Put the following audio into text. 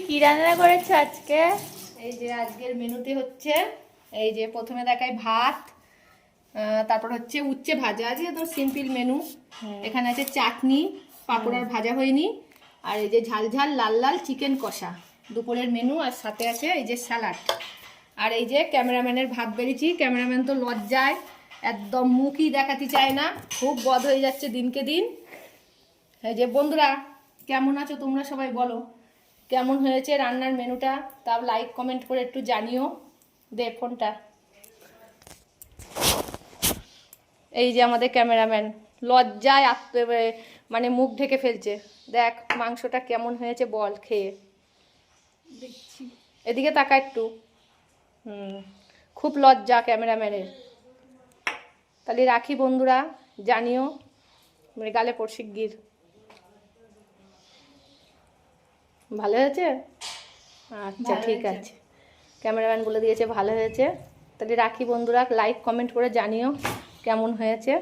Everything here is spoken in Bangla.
কি রান্না করেছো আজকে? এই যে আজকের মেনুতে হচ্ছে এই যে প্রথমে দেখাই ভাত, তারপর হচ্ছে উচ্ছে ভাজা। আজকে তো সিম্পল মেনু। এখানে আছে চাটনি, পাঁপড় আর ভাজা হয়নি, আর এই যে ঝাল ঝাল লাল লাল চিকেন কষা দুপুরের মেনু। আর সাথে আছে এই যে স্যালাড। আর এই যে ক্যামেরাম্যানের ভাত বেরিয়েছি। ক্যামেরাম্যান তো লজ্জায় একদম মুখই দেখাতে চায় না, খুব বদ হয়ে যাচ্ছে দিনকে দিন। এই যে বন্ধুরা, কেমন আছো তোমরা সবাই বলো, কেমন হয়েছে রান্নার মেনুটা? তাও লাইক কমেন্ট করে একটু জানিও। দে ফোনটা। এই যে আমাদের ক্যামেরাম্যান লজ্জায় মানে মুখ ঢেকে ফেলছে। দেখ মাংসটা কেমন হয়েছে বল খেয়ে। দেখছি। এদিকে তাকা একটু। খুব লজ্জা ক্যামেরাম্যানের। তাহলে রাখি বন্ধুরা, জানিও, মানে গালে পড় শিগগির। ভালো হয়েছে? আচ্ছা ঠিক আছে, ক্যামেরাম্যান বলে দিয়েছে ভালো হয়েছে। তাহলে রাখি বন্ধুরা, লাইক কমেন্ট করে জানিও কেমন হয়েছে।